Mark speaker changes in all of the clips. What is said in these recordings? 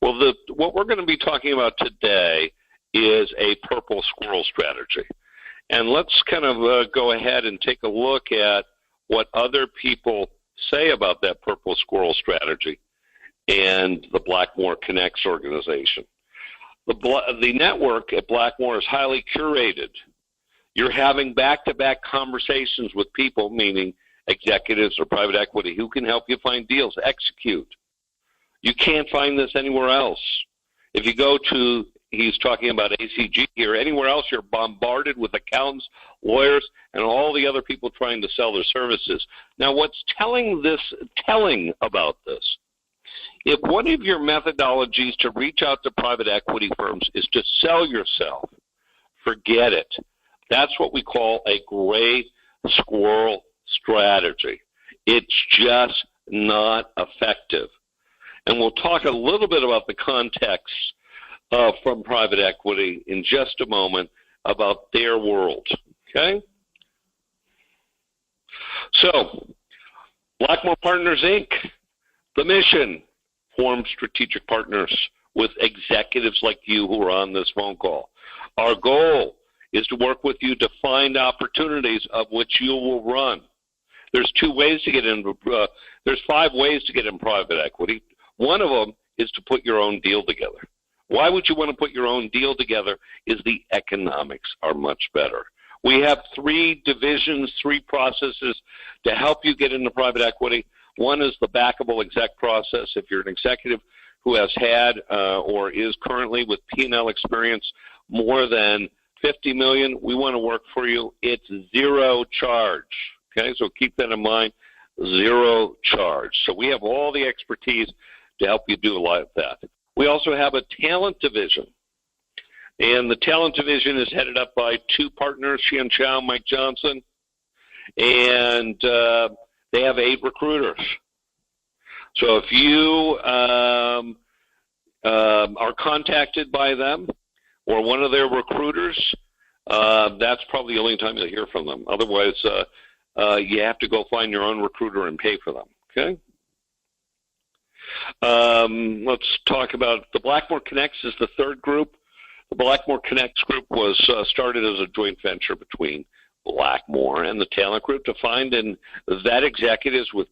Speaker 1: Well, what we're going to be talking about today is a purple squirrel strategy. And let's kind of go ahead and take a look at what other people say about that purple squirrel strategy and the Blackmore Connects organization. The network at Blackmore is highly curated. You're having back-to-back conversations with people, meaning executives or private equity, who can help you find deals, execute. You can't find this anywhere else. If you go to, he's talking about ACG here, anywhere else you're bombarded with accountants, lawyers, and all the other people trying to sell their services. Now, what's telling about this, if one of your methodologies to reach out to private equity firms is to sell yourself, forget it. That's what we call a gray squirrel strategy. It's just not effective. And we'll talk a little bit about the context from private equity in just a moment about their world, okay? So, Blackmore Partners, Inc., the mission, form strategic partners with executives like you who are on this phone call. Our goal is to work with you to find opportunities of which you will run. There's 2 ways to get in. There's 5 ways to get in private equity. One of them is to put your own deal together. Why would you want to put your own deal together? Is the economics are much better. We have 3 divisions, 3 processes to help you get into private equity. One is the backable exec process. If you're an executive who has had or is currently with P&L experience more than $50 million, we want to work for you. It's 0 charge. Okay, so keep that in mind, 0 charge. So we have all the expertise to help you do a lot of that. We also have a talent division. And the talent division is headed up by 2 partners, Xian Chow, Mike Johnson, and they have 8 recruiters. So if you are contacted by them or one of their recruiters, that's probably the only time you'll hear from them. Otherwise, you have to go find your own recruiter and pay for them, okay? Let's talk about the Blackmore Connects is the 3rd group. The Blackmore Connects group was started as a joint venture between Blackmore and the talent group to find and vet executives with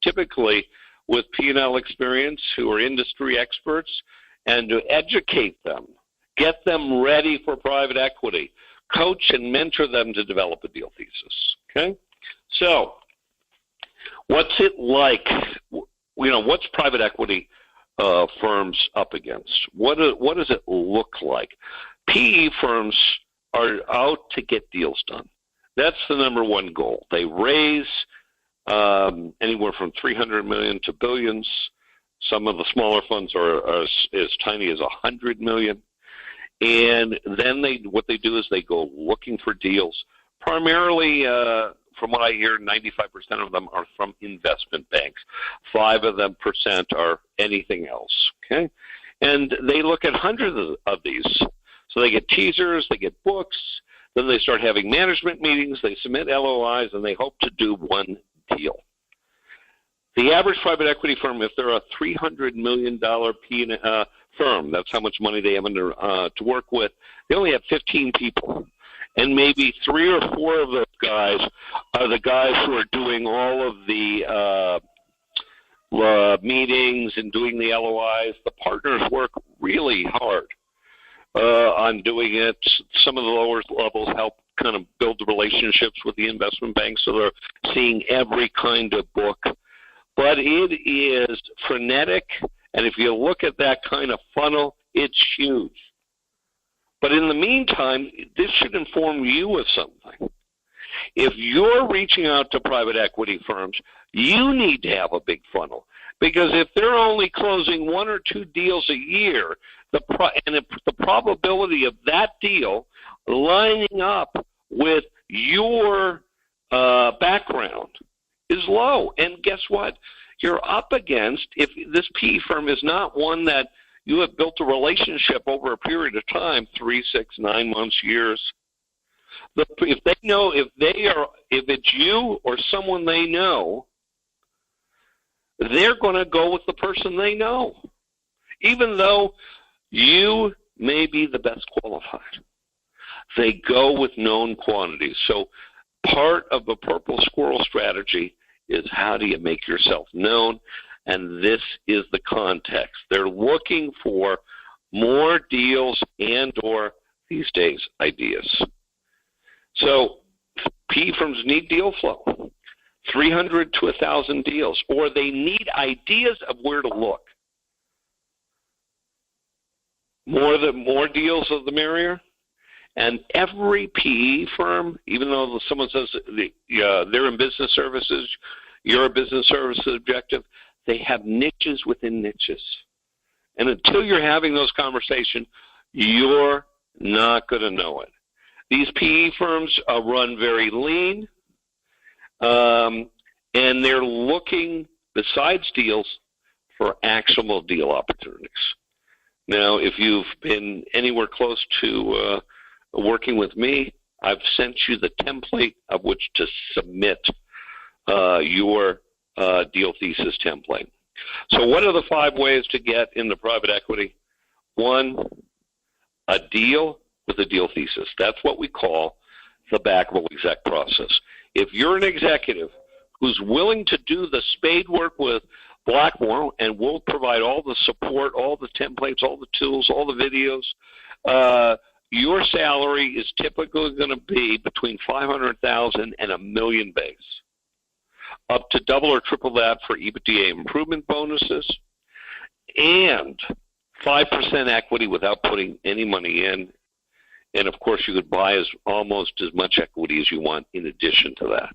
Speaker 1: typically with P&L experience who are industry experts and to educate them, get them ready for private equity, coach and mentor them to develop a deal thesis, okay? So what's it like? What's private equity firms up against? What does it look like? PE firms are out to get deals done. That's the number one goal. They raise anywhere from $300 million to billions. Some of the smaller funds are as tiny as $100 million. And then what they do is they go looking for deals. Primarily, from what I hear, 95% of them are from investment banks. 5% of them are anything else, okay? And they look at hundreds of these. So they get teasers, they get books, then they start having management meetings, they submit LOIs, and they hope to do one deal. The average private equity firm, if they're a $300 million firm, that's how much money they have to work with, they only have 15 people. And maybe 3 or 4 of those guys are the guys who are doing all of the meetings and doing the LOIs. The partners work really hard on doing it. Some of the lower levels help kind of build the relationships with the investment banks, so they're seeing every kind of book. But it is frenetic, and if you look at that kind of funnel, it's huge. But in the meantime, this should inform you of something. If you're reaching out to private equity firms, you need to have a big funnel. Because if they're only closing 1 or 2 deals a year, the probability of that deal lining up with your background is low. And guess what? You're up against, if this PE firm is not one that you have built a relationship over a period of time, 3, 6, 9 months, years. If it's you or someone they know, they're going to go with the person they know. even though you may be the best qualified. They go with known quantities. So part of the Purple Squirrel strategy is how do you make yourself known, and this is the context. They're looking for more deals and or, these days, ideas. So PE firms need deal flow, 300 to 1,000 deals, or they need ideas of where to look. More deals of the merrier. And every PE firm, even though someone says they're in business services, you're a business services objective, they have niches within niches. And until you're having those conversations, you're not going to know it. These PE firms run very lean, and they're looking, besides deals, for actionable deal opportunities. Now, if you've been anywhere close to working with me, I've sent you the template of which to submit your deal thesis template. So what are the 5 ways to get into private equity? 1, a deal with a deal thesis. That's what we call the backable exec process. If you're an executive who's willing to do the spade work with Blackmore, and we'll provide all the support, all the templates, all the tools, all the videos, your salary is typically going to be between $500,000 and $1 million base, up to double or triple that for EBITDA improvement bonuses, and 5% equity without putting any money in. And of course, you could buy almost as much equity as you want in addition to that.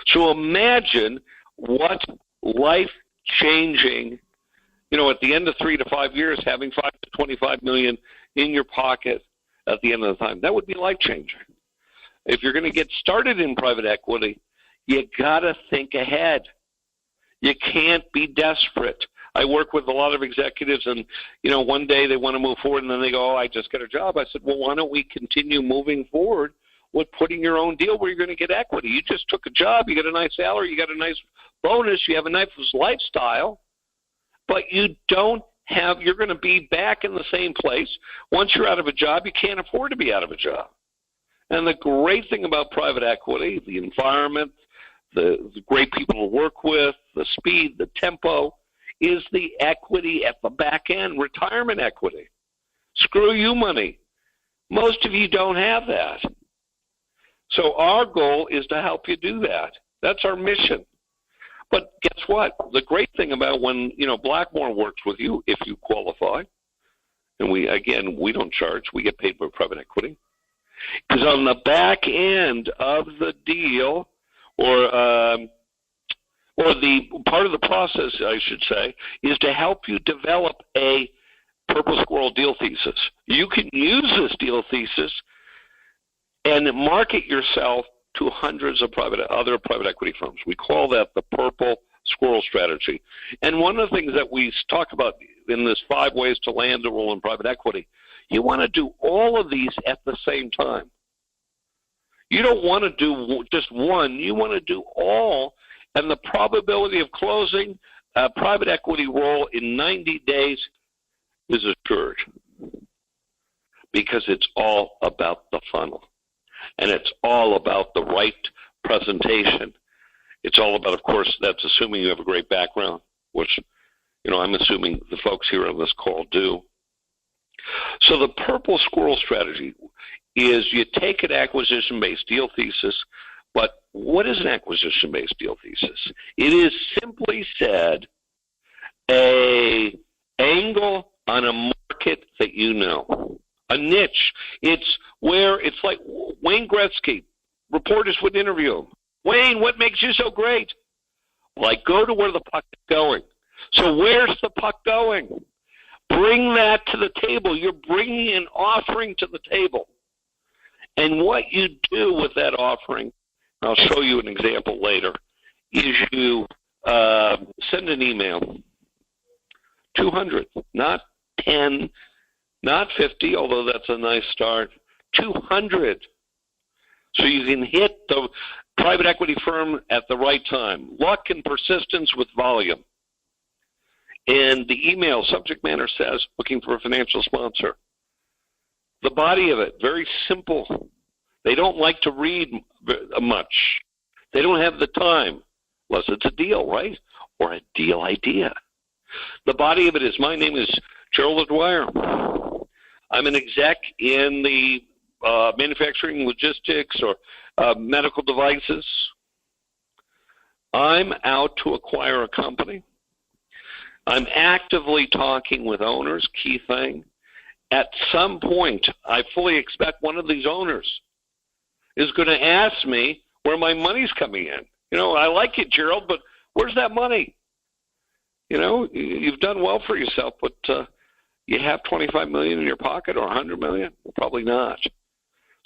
Speaker 1: So imagine what life-changing, at the end of 3 to 5 years, having $5 to $25 million in your pocket at the end of the time. That would be life-changing. If you're going to get started in private equity, you got to think ahead. You can't be desperate. I work with a lot of executives, and, one day they want to move forward, and then they go, oh, I just got a job. I said, well, why don't we continue moving forward with putting your own deal where you're going to get equity? You just took a job. You got a nice salary. You got a nice bonus. You have a nice lifestyle, but you're going to be back in the same place. Once you're out of a job, you can't afford to be out of a job. And the great thing about private equity, the environment, the great people to work with, the speed, the tempo, is the equity at the back end, retirement equity. Screw you money. Most of you don't have that. So our goal is to help you do that. That's our mission. But guess what? The great thing about when, Blackmore works with you, if you qualify, and we don't charge, we get paid by private equity, is on the back end of the deal, or the part of the process, I should say, is to help you develop a Purple Squirrel deal thesis. You can use this deal thesis and market yourself to hundreds of other private equity firms. We call that the Purple Squirrel strategy. And one of the things that we talk about in this 5 ways to land a role in private equity, you want to do all of these at the same time. You don't want to do just one. You want to do all, and the probability of closing a private equity role in 90 days is assured, because it's all about the funnel. And it's all about the right presentation. It's all about, of course, that's assuming you have a great background, which, I'm assuming the folks here on this call do. So the Purple Squirrel strategy is you take an acquisition-based deal thesis, but what is an acquisition-based deal thesis? It is simply said an angle on a market that you know. A niche. It's like Wayne Gretzky. Reporters would interview him. Wayne, what makes you so great? Well, I go to where the puck is going. So where's the puck going? Bring that to the table. You're bringing an offering to the table. And what you do with that offering, I'll show you an example later, is you send an email. 200, not 10, not 50, although that's a nice start, 200. So you can hit the private equity firm at the right time. Luck and persistence with volume. And the email subject matter says, looking for a financial sponsor. The body of it, very simple. They don't like to read much. They don't have the time, unless it's a deal, right? Or a deal idea. The body of it is, my name is Gerald Dwyer. I'm an exec in the manufacturing, logistics, or medical devices. I'm out to acquire a company. I'm actively talking with owners, key thing. At some point, I fully expect one of these owners is going to ask me where my money's coming in. You know, I like it, Gerald, but where's that money? You know, you've done well for yourself, but you have $25 million in your pocket or $100 million? Probably not.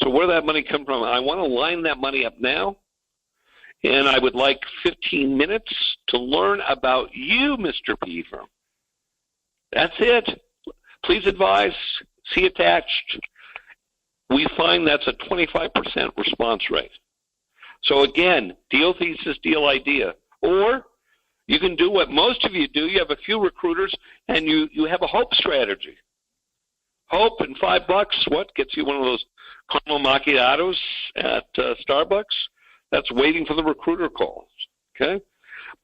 Speaker 1: So where that money come from? I want to line that money up now, and I would like 15 minutes to learn about you, Mr. P. Firm. That's it. Please advise. See attached. We find that's a 25% response rate. So again, deal thesis, deal idea. Or you can do what most of you do. You have a few recruiters, and you have a hope strategy. Hope and $5, what gets you one of those caramel macchiatos at Starbucks? That's waiting for the recruiter calls. Okay.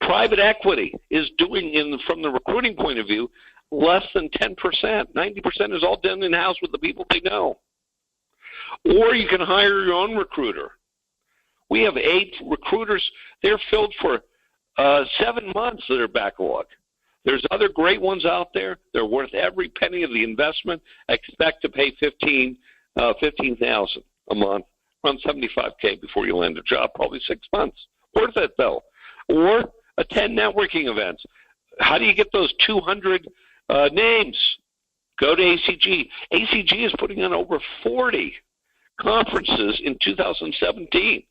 Speaker 1: Private equity is doing, from the recruiting point of view, less than 10%. 90% is all done in-house with the people they know. Or you can hire your own recruiter. We have 8 recruiters. They're filled for 7 months that are backlog. There's other great ones out there. They're worth every penny of the investment. I expect to pay $15,000 a month, around $75K before you land a job, probably 6 months. Worth it, though. Or attend networking events. How do you get those 200 names? Go to ACG. ACG is putting on over 40 conferences in 2017,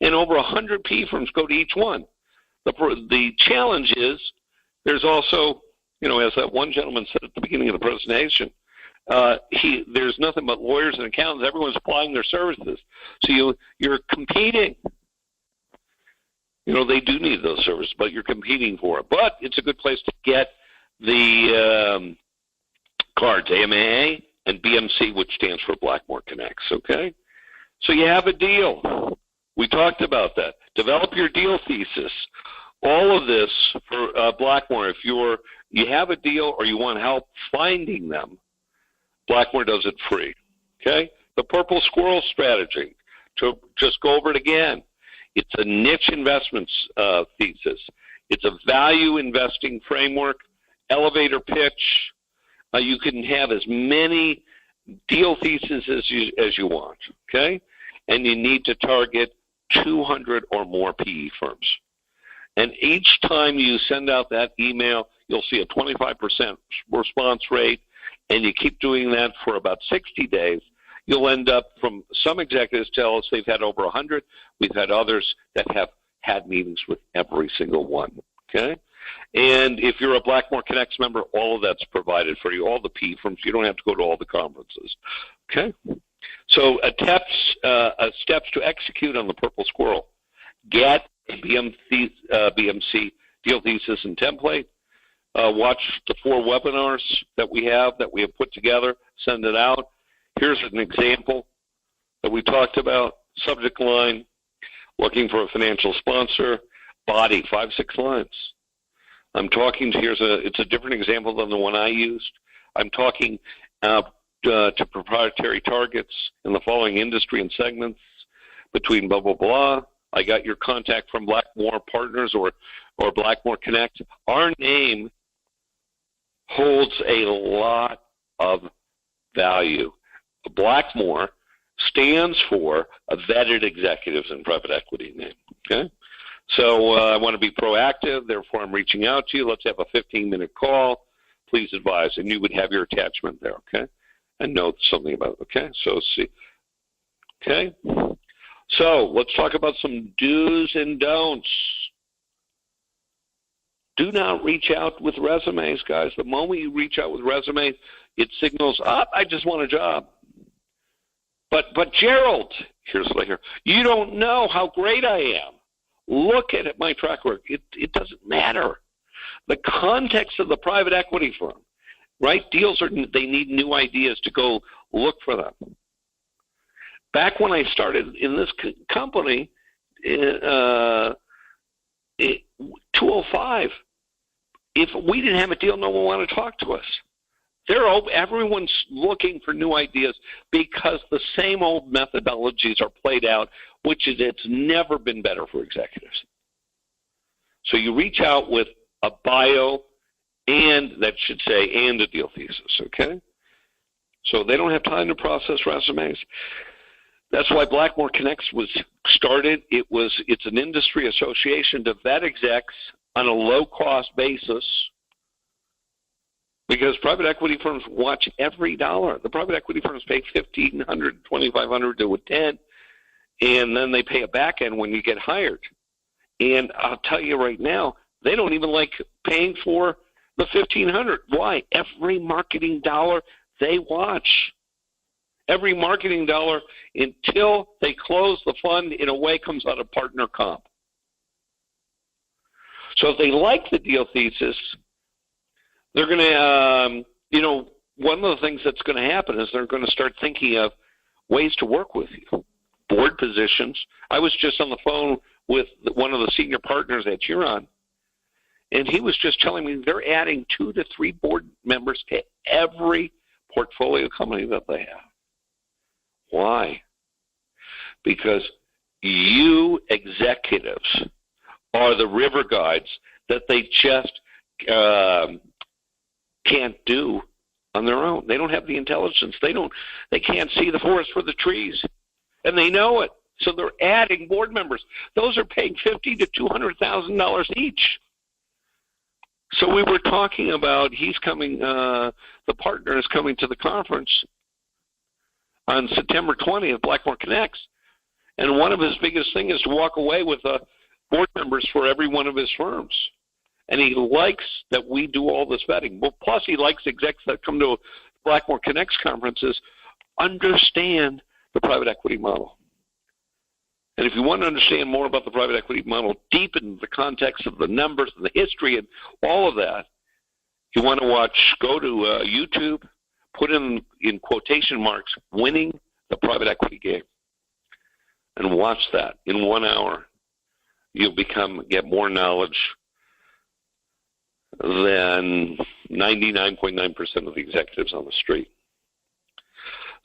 Speaker 1: and over 100 P firms go to each one. The challenge is there's also, you know, as that one gentleman said at the beginning of the presentation, there's nothing but lawyers and accountants. Everyone's applying their services. So you're competing. You know, they do need those services, but you're competing for it. But it's a good place to get the cards, AMA and BMC, which stands for Blackmore Connects, okay? So you have a deal. We talked about that. Develop your deal thesis. All of this for Blackmore, if you have a deal or you want help finding them, Blackmore does it free, okay? The Purple Squirrel strategy, to just go over it again. It's a niche investments thesis. It's a value investing framework, elevator pitch. You can have as many deal theses as you want, okay? And you need to target 200 or more PE firms. And each time you send out that email, you'll see a 25% response rate, and you keep doing that for about 60 days. You'll end up, from some executives tell us they've had over 100. We've had others that have had meetings with every single one, okay? And if you're a Blackmore Connects member, all of that's provided for you, all the P firms. You don't have to go to all the conferences, okay? So steps to execute on the Purple Squirrel. Get BMC deal thesis and template. Watch the 4 webinars that we have put together. Send it out. Here's an example that we talked about. Subject line, looking for a financial sponsor. Body, 5-6 lines. I'm talking, it's a different example than the one I used. I'm talking to proprietary targets in the following industry and segments between blah, blah, blah. I got your contact from Blackmore Partners or Blackmore Connect. Our name holds a lot of value. Blackmore stands for a vetted executives in private equity name, okay? So I want to be proactive, therefore I'm reaching out to you. Let's have a 15-minute call. Please advise, and you would have your attachment there, okay? And note something about it, okay? So see, okay? So let's talk about some do's and don'ts. Do not reach out with resumes, guys. The moment you reach out with resumes, it signals, I just want a job. But Gerald, here's what I hear, you don't know how great I am. Look at my track record. It doesn't matter. the context of the private equity firm, right? They need new ideas to go look for them. Back when I started in this company, 205, if we didn't have a deal, no one wanted to talk to us. Everyone's looking for new ideas because the same old methodologies are played out, which is it's never been better for executives. So you reach out with a bio and that should say and a deal thesis, okay? So they don't have time to process resumes. That's why Blackmore Connects was started. It's an industry association to vet execs on a low-cost basis because private equity firms watch every dollar. The private equity firms pay $1,500, $2,500 to attend, and then they pay a back end when you get hired. And I'll tell you right now, they don't even like paying for the $1,500. Why? Every marketing dollar they watch. Every marketing dollar until they close the fund in a way comes out of partner comp. So if they like the deal thesis, they're going to, one of the things that's going to happen is they're going to start thinking of ways to work with you. Board positions. I was just on the phone with one of the senior partners at Huron, and he was just telling me they're adding 2 to 3 board members to every portfolio company that they have. Why? Because you executives are the river guides that they just can't do on their own. They don't have the intelligence. They can't see the forest for the trees, and they know it. So they're adding board members. Those are paying $50,000 to $200,000 each. So we were talking about he's coming. The partner is coming to the conference on September 20th, Blackmore Connects, and one of his biggest things is to walk away with board members for every one of his firms. And he likes that we do all this vetting. Well, plus he likes execs that come to Blackmore Connects conferences understand the private equity model. And if you want to understand more about the private equity model, deep in the context of the numbers and the history and all of that, you want to go to YouTube, put in quotation marks, winning the private equity game, and watch that. In 1 hour, you'll get more knowledge than 99.9% of the executives on the street.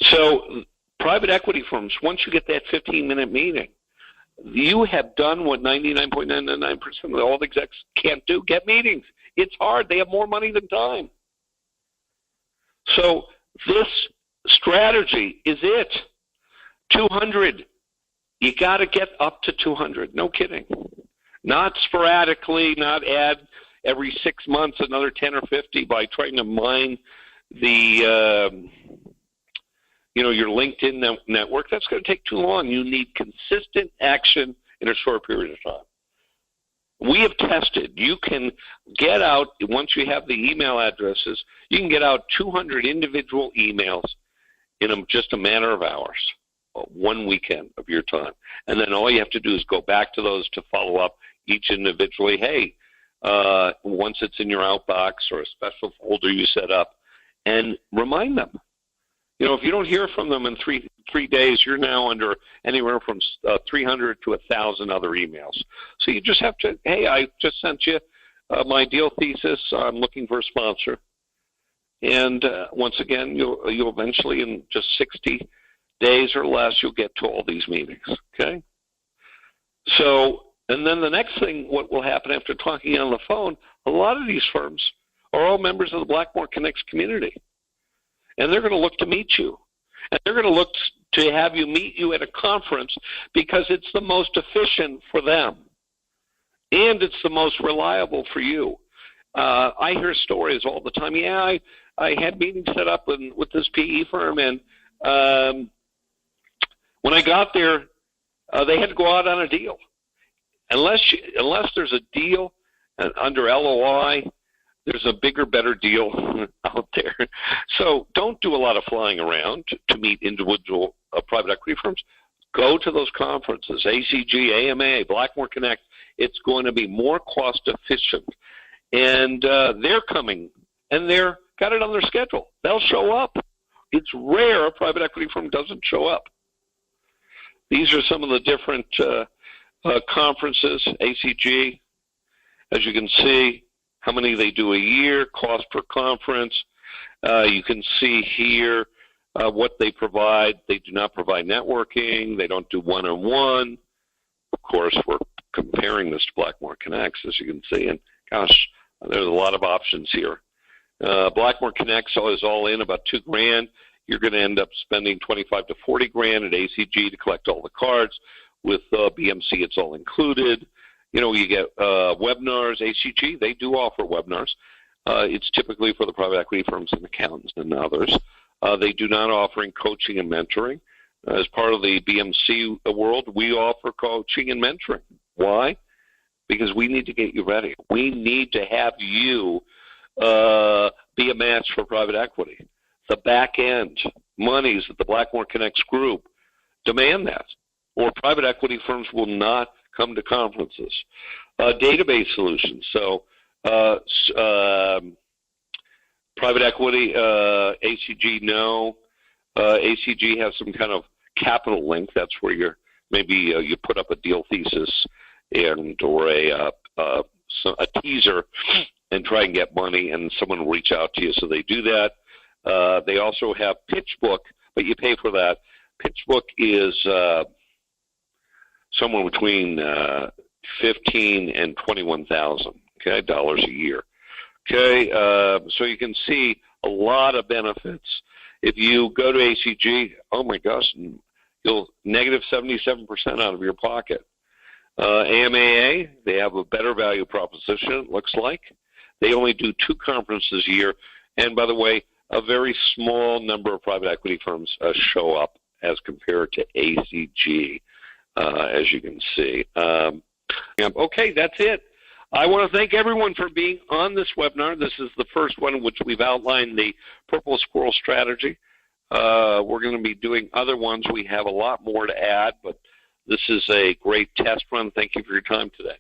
Speaker 1: So private equity firms, once you get that 15-minute meeting, you have done what 99.99% of all the execs can't do, get meetings. It's hard. They have more money than time. So this strategy is it. 200. You got to get up to 200. No kidding. Not sporadically, not add every 6 months another 10 or 50 by trying to mine the your LinkedIn network. That's going to take too long. You need consistent action in a short period of time. We have tested. You can get out, once you have the email addresses, you can get out 200 individual emails in just a matter of hours, 1 weekend of your time. And then all you have to do is go back to those to follow up each individually. Hey, once it's in your outbox or a special folder you set up, and remind them. If you don't hear from them in three days, you're now under anywhere from 300 to 1,000 other emails. So you just have to, hey, I just sent you my deal thesis. I'm looking for a sponsor. And once again, you'll eventually, in just 60 days or less, you'll get to all these meetings, okay? So, and then the next thing, what will happen after talking on the phone, a lot of these firms are all members of the Blackmore Connects community. And they're going to look to meet you. And they're going to look to have you meet you at a conference because it's the most efficient for them. And it's the most reliable for you. I hear stories all the time. Yeah, I had meetings set up with this PE firm, and when I got there, they had to go out on a deal. Unless there's a deal under LOI, there's a bigger, better deal out there. So don't do a lot of flying around to meet individual private equity firms. Go to those conferences, ACG, AMA, Blackmore Connect. It's going to be more cost efficient. and they're coming, and they're got it on their schedule. They'll show up. It's rare a private equity firm doesn't show up. These are some of the different conferences, ACG. As you can see, how many they do a year, cost per conference. You can see here what they provide. They do not provide networking. They don't do one-on-one. Of course, we're comparing this to Blackmore Connects, as you can see. And gosh, there's a lot of options here. Blackmore Connects is all in about $2,000. You're going to end up spending $25 to $40,000 at ACG to collect all the cards. With BMC, it's all included. You know, you get webinars. ACG, they do offer webinars. It's typically for the private equity firms and accountants and others. They do not offer coaching and mentoring. As part of the BMC world, we offer coaching and mentoring. Why? Because we need to get you ready. We need to have you be a match for private equity. The back end monies that the Blackmore Connects group demand that, or private equity firms will not come to conferences. Database solutions. So private equity, ACG, no. ACG has some kind of capital link. That's where you put up a deal thesis or a teaser and try and get money, and someone will reach out to you, so they do that. They also have PitchBook, but you pay for that. PitchBook is somewhere between $15,000 and $21,000 dollars a year. Okay, so you can see a lot of benefits. If you go to ACG, oh my gosh, you'll negative 77% out of your pocket. AMAA, they have a better value proposition, it looks like. They only do 2 conferences a year, and by the way, a very small number of private equity firms show up as compared to ACG, as you can see. Okay, that's it. I want to thank everyone for being on this webinar. This is the first one in which we've outlined the Purple Squirrel strategy. We're going to be doing other ones. We have a lot more to add, but this is a great test run. Thank you for your time today.